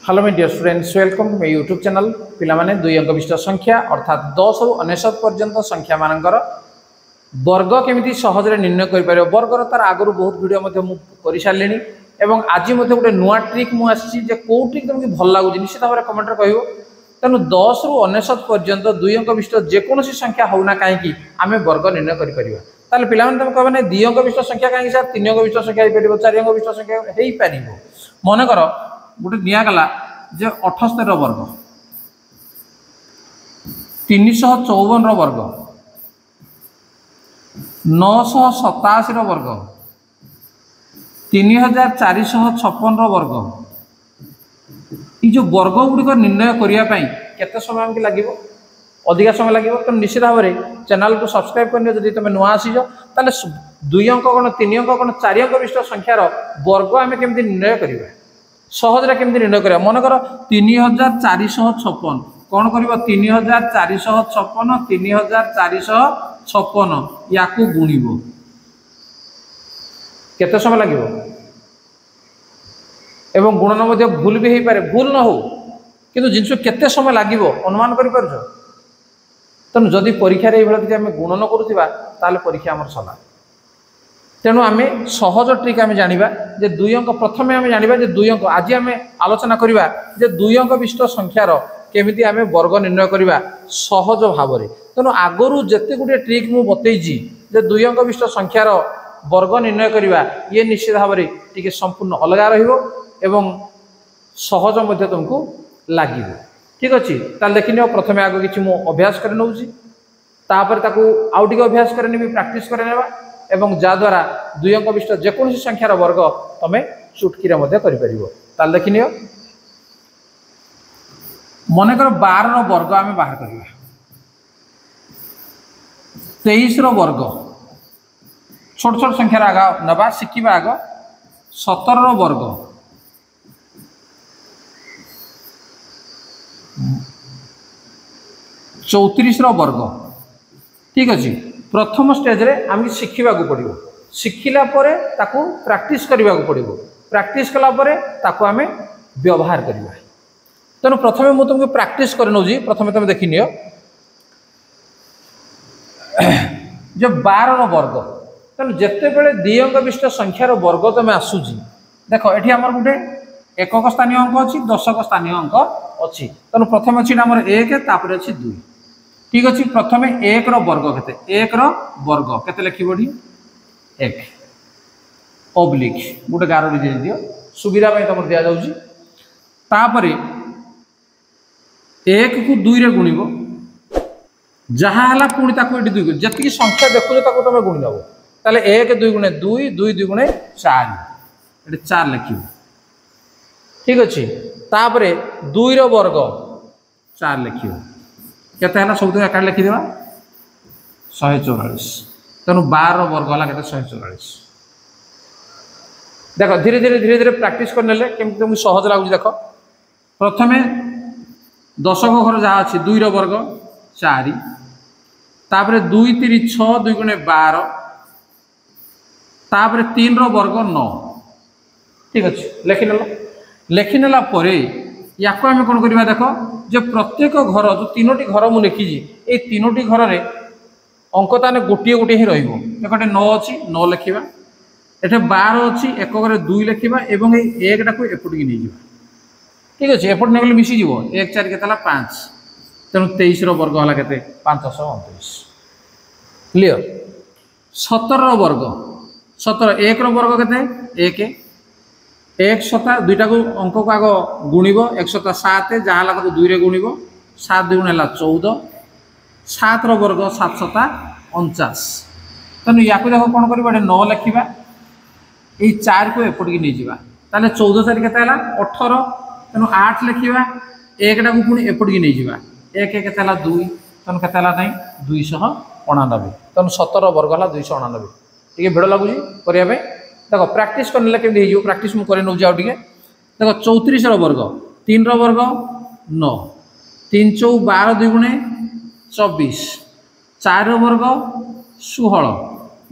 Hello my dear students, welcome to my YouTube channel. पिला माने दुई अंक विशिष्ट संख्या अर्थात 10 रु 99 पर्यंत संख्या मानकर वर्ग केमिति सहज रे निर्णय करि पारे। वर्गर तार आगरु बहुत वीडियो मध्ये मु करि सारलेनी एवं आज मध्ये गोटे नुआ ट्रिक मु आछि जे को ट्रिक तुमके भल लागु निश्चित भाबरे कमेंट रे कहिवो। तनु 10 रु 99 पर्यंत दुई अंक विशिष्ट जे कोनोसी संख्या होउना काहे कि आमे वर्ग निर्णय करि परिबा। ताले पिला माने तुम कहबे नै दुई अंक विशिष्ट संख्या काहे सर तीन अंक विशिष्ट संख्या हे परिबो, चार अंक विशिष्ट संख्या हेई परिबो। मने करो गोटे निया गला जे 78 वर्ग, 354 वर्ग, 987 वर्ग, 3456 वर्ग। ये जो वर्ग गुड़िक निर्णय करने केते समय आमके लागिबो? अधिका समय लागिबो। तो निश्चित भाव में चैनल को सब्सक्राइब करनी जब तुम नुआ आसीज ताले दुई अंक कौन तीन अंक कौन चार अंक विशिष्ट संख्यार वर्ग आम केमती निर्णय करवा सहज केमती निर्णय करा। मन कर 3456 कौन कर 3456 3456 या गुणिब केते समय लगे एवं गुणन मध्य भूल भी हो पारे, भूल न हो किंतु जिनस केते समय लगे अनुमान कर पार। तेणु जदि परीक्षा ये आम गुणन करुवा ताले परीक्षा आम सला। तेणु आम सहज ट्रिक आम जाना जे दुई अंक प्रथम आम जाना जे दुई अंक आज आम आलोचना करवा जे दुई अंक विशिष्ट संख्यार केमिति आम वर्ग निर्णय करवा सहज भाव में। तेणु आगु जिते गुटे ट्रिक मु बतईजी जे दुई अंक विशिष्ट संख्यार वर्ग निर्णय करवा ये निश्चित भाव में टी संपूर्ण अलग रही सहज मध्य तुमको लगे। ठीक अच्छे ताल देखनी प्रथम आग कि अभ्यास कर नौची आउ टे अभ्यास कर प्राक्ट कर एवं जद्वारा दुई अंक विशिष्ट जेकोसी संख्यार वर्ग तुम चुटकी कर देख नि मनकर 12 वर्ग आम बाहर करवा, 23 वर्ग छोट छोट संख्यार आग नवा शिखा आग 17 वर्ग, 34 वर्ग। ठीक अच्छे प्रथम स्टेज रे आम शिखा पड़ो, शिखिला प्राक्ट करने पड़ो, प्राक्ट कलापर आम व्यवहार करवा। तेणु प्रथम मुझे तुमको प्राक्ट कर नौजी। प्रथम तुम देख नि जो 12 वर्ग। तेणु जिते बड़े दुई अंक विशिष्ट संख्यार वर्ग तुम आसूची देख ये आम गोटे एकक स्थानीय अंक अच्छी, दशक स्थानीय अंक अच्छी। तेणु प्रथम अच्छी आम 1 तापर अच्छी 2। ठीक अच्छे प्रथम 1 वर्ग के 1 वर्ग के लिखी 1 ऑब्लिक गोटे गारडी दे दियो सुविधा तुम दि जापर 1 को 2 रे गुणिब जहाँ है पुणी ये 2 जी संख्या देखो तुम गुणिदेव ताले 1 2 गुणे 2 2 2 गुणे 4 ये 4 लिख। ठीक अच्छे तापर 2 वर्ग 4 लिख के सब एक लिखिदे 144। तेणु 12 वर्ग है के 144। देख धीरे धीरे धीरे धीरे प्राक्ट करने केमती तुमको सहज लगुच। देख प्रथम दशक घर जहाँ अच्छी 2 वर्ग 4 तापर 2 3 6 2 गुणे 12 तापर 3 वर्ग 9। ठीक अच्छे लिखिनेला या आम कौन करवा देख जो प्रत्येक घर जो 3टी घर मुझे लिखी ये 3टी घर में अंक ताने गोटे गोटे ही रही 9 अच्छी 9 लिखा, ये 12 अच्छी एक घर 2 लिखा और ये 1 टाक एपटिक नहीं जावा। ठीक अच्छे एपट नहीं गले मिसीज 1 4 के 5। तेणु 23 वर्ग है के 529। क्लीयर। 17 वर्ग 17 1 वर्ग के 1 1 सता 2टा को अंक को आग गुणिब 1 सता 7 जहाँ लगा 2 रे गुणिब 7 2 गुण है 14 7 वर्ग 7 सता 49। तेणु या देख कौन कर 9 लिखा ये 4 को एपटिक नहीं जावा ताले 14 4 के 18। तेणु 8 लिखा 1 टाक पुणी एपटिक नहीं जावा 1 के 2 तेणु के नहीं 289। तेणु 17 वर्ग है 289। टे भिड़ लगुच करने देख प्राक्ट करने केमी प्राक्ट मुझे नौ आउ टे देख 34 वर्ग 3 वर्ग 9 3 4 12 2 गुणे 24 4 वर्ग 16।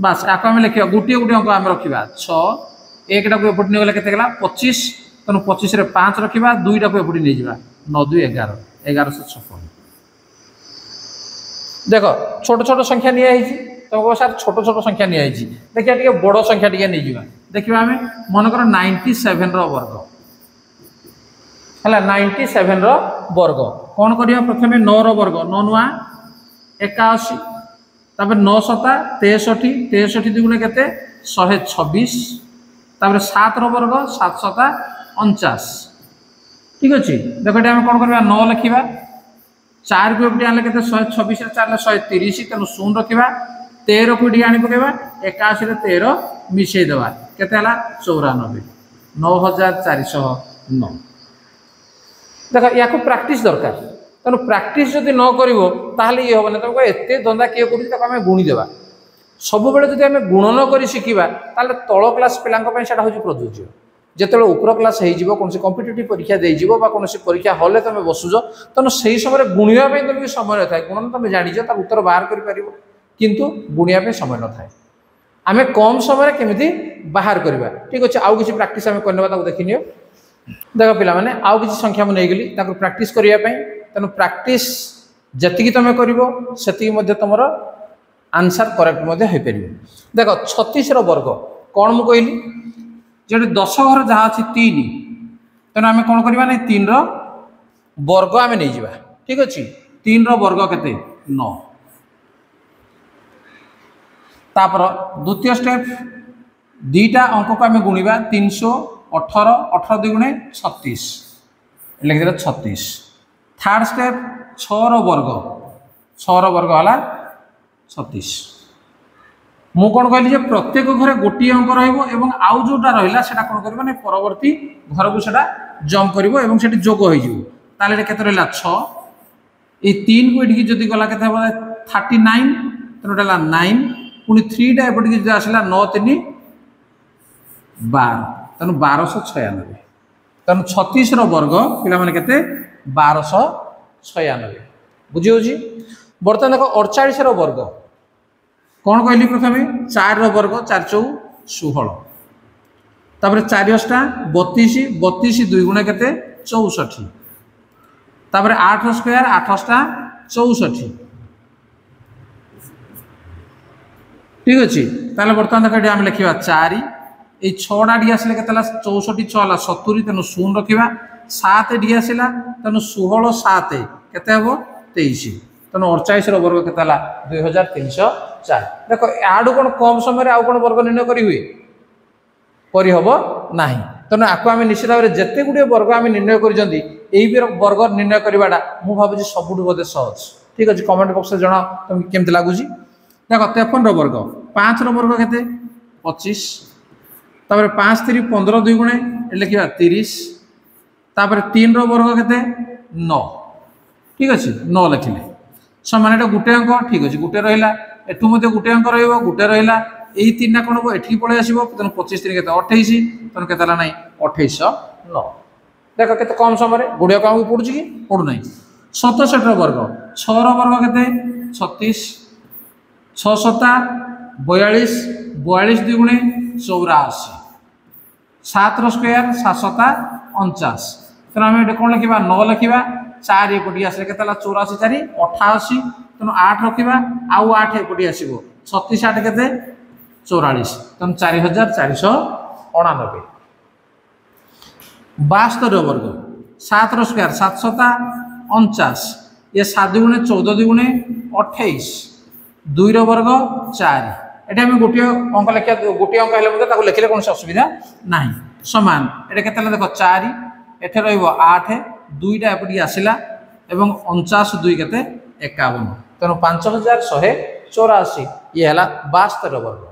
बस आपको आम लिखा गोटे गोटे अंक आम रखा 6 1 टाक एपट नहीं गला के 25 तेणु 25 रे 5 रखा 2टा को एपटी नहीं जावा 9 2 11 1156। देख छोट छोट संख्या निजी तुमको सर छोट छोट संख्या निजी देखिए टे बड़ संख्या टे नहीं जावा देखा आम मनकर 97 वर्ग है 97 वर्ग कौन करवा प्रथम 9 वर्ग 9 नुआ 81 तापर 9 सता 63 63 दुगुणे के 126 तापर 7 वर्ग 7 सता 49 ठीक अच्छे देख ये आम कौन करवा 9 लिखा 4 को एपटे आने के 126 4 130 तेणु 0 रखा 13 को ये आनी पकेवा 81 13 मिसेदेवा के 94 9409 देख या प्रैक्टिस दरकार तेणु प्रैक्टिस जदि न कर ये हम तुमको एत धंदा किए कर गुणीदेवा सब जो आम गुणन कर शिखा तल क्लास पिलांई से हूँ प्रযোज्य जिते उपर क्लास हो कॉम्पिटिटिव परीक्षा देजी कौन परीक्षा हल तुम बसुच तेणु से समय गुणवाई तुमको समय न था गुणन तुम जानिच तार उत्तर बाहर कर किंतु गुणिया समय न था आम कम समय केमी बाहर करवा ठीक अच्छे आउ कि प्राक्ट आम करने देखनी देख पिला माने आउ किसी संख्या मुझे गली प्राक्ट करने तेणु प्राक्ट जी तुम कर तुम आंसर करेक्ट हो पार देख 36 वर्ग कौन मुझे कहली जो 10 घर जहाँ अच्छी 3 तेणु आम कौन करवा ना 3 वर्ग आम नहीं जावा ठीक अच्छे 3 वर्ग के 9 तापर द्वितीय स्टेप 2टा अंक को आम गुणा 318 18 दुगुणे 36 लिखिदे 36 थर्ड स्टेप 6 वर्ग 6 वर्ग है 36 मु कौन कहली प्रत्येक घरे गोटे अंक रहा जोटा रहा से कौन कर परवर्ती घर को सेटा जंप कर जोग होते रहा 6 ये 3 को ये जदि गला के 39 तेनाली 9 पुणी 3टा एपटे जो आसला 9 3 12 तेणु 1296 तेणु 36 वर्ग पे के 1296 बुझी बर्तमान देख 48 वर्ग कौन कहली प्रथम 4 वर्ग 4 4 16 तापर 4 अष्टा 32 32 2 गुणे के 64 तापर 8 स्क्वायर 8 अष्टा 64 ठीक अच्छे ताले बर्तमान देख आम लिखा 4 ये 6टा डी आसले के 64 6 70 तेणु 0 रखा 7 डी आसला तेणु 16 7 के 23 तेणु 48 वर्ग के 2304 देख आडू कौन कम समय आउ कौन वर्ग निर्णय करहब ना तेणु आपको आम निश्चित भाव में जिते गुड़े वर्ग आम निर्णय कर वर्ग निर्णय करवाटा मुझे भावी सबुठ बोधे सहज ठीक अच्छे कमेंट बॉक्स जन तुम केमती लगुच देख 53 वर्ग 5 वर्ग के 25 तापर 5 3 15 2 गुणे लिखा 30 तापर 3 वर्ग के 9 ठीक अच्छे 9 लिखिले समान गोटे अंक ठीक अच्छे गोटे रहा एठू गोटे अंक रोटे रहा यही 3टा कौन हम एठी पलि आस तेणु 25 3 के 28 तेणु के ना 2809 देख के कम समय गुड़िया को आमको पड़ू कि पड़ूना 67 वर्ग 6 वर्ग के 36 6 7 42 42 2 गुणे 84 7 स्क्वायर 7 7 49 तेणु आम ये कौन लिखा 9 लिखा 4 एपटे आसे के 84 4 88 तेणु 8 रखा आउ 8 एपटे आस 36 8 के 44 तेणु 4499 72 वर्ग 7 स्क्वायर 7 7 49 ये 7 गुणे 14 2 गुणे 28 2 वर्ग 4 ये आम गोटे अंक लिखा गोटे अंक है लिखिले कौन असुविधा ना सामान ये के देख 4 एटे रठ 2टा एपटे आसला एवं 49 2 के 51 तेणु 5184 ये है 72 वर्ग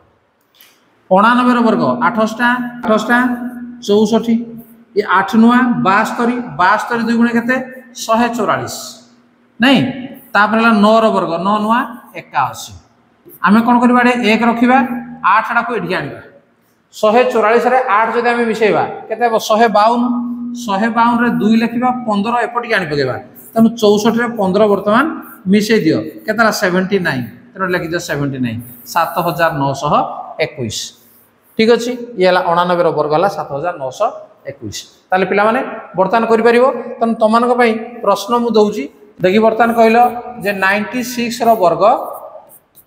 89 वर्ग 8 64 ये 8 नुआ 72 72 2 गुणे के 144 नहीं तापर 9 वर्ग 9 नुआ 81 आम कौन करवा 1 रखा 8टा को ये आने 144 8 जब आम मिसेवा के 152 152 रे 2 लिखा 15 एपटे आनी पकेवा तेणु 64 15 बर्तमान मिसे दियो के 79 तेणु लिखी 79 7921 ठीक अच्छे ये 89 वर्ग है 7921 21 ताले पिला माने बर्तमान करि परिबो तन तमानक पई प्रश्न मु दउची देखि बर्तमान कहलो जे 96 रो वर्ग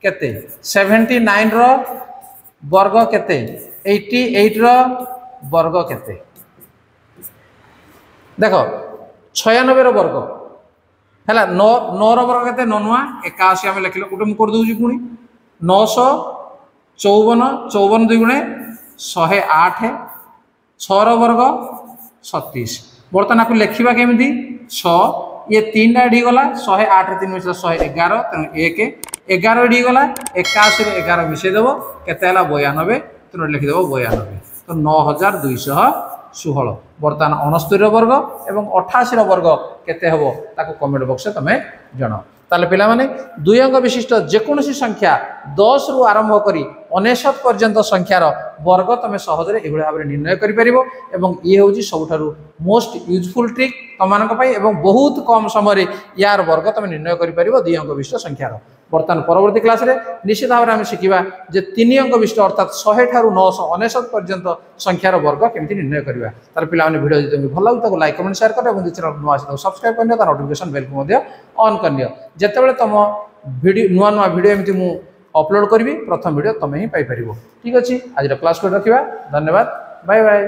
केते 79 रो वर्ग केते 88 रो वर्ग केते देखो 96 रो वर्ग हैला 9 रो वर्ग केते 9 9 81 हम लिखलो कोटे मु कर दउची पुनी 954 54 2 गुणे 108 6 रो वर्ग 36 बर्तमान आपको लिखा केमी 6 ये 3 टा गला 108 3 मिसल 111 तेणु 1 11 गला 81 11 मिसेदेव केते 92 तेणु लिखिदेव 92 तो 9216 बर्तमान 69 वर्ग एवं 88 वर्ग केते हबो ताको कमेंट बॉक्स में तमे जणाओ ताले पिला माने दुई अंक विशिष्ट जेकोसी संख्या 10 रु आरंभ करी 99 पर्यंत संख्यार वर्ग तमे सहजरे एभଳି भाबरे निर्णय करि परिबो एवं ये होची सबठारु मोस्ट यूजफुल ट्रिक तमानक पई एवं बहुत कम समय रे यार वर्ग तमे निर्णय करि परिबो दुई अंक विशिष्ट संख्यार बर्तमान परवर्ती क्लास रे निश्चित भाव में शिखा जे 3 अंक विशिष्ट अर्थात 100 ठारू 999 पर्यंत संख्यार वर्ग केमती निर्णय करबा तार पिला माने वीडियो जदि भल लागु ताको लाइक कमेंट शेयर कर एवं चैनल नुआ से सब्सक्राइब करनियो तार नोटिफिकेशन बेल को मध्य ऑन करनियो जेतेबेले तुम वीडियो नुआ नुआ वीडियो एमती मु अपलोड करबी प्रथम वीडियो तमे ही पाई परिबो ठीक अछि आज क्लास को रखिबा धन्यवाद बाय बाय।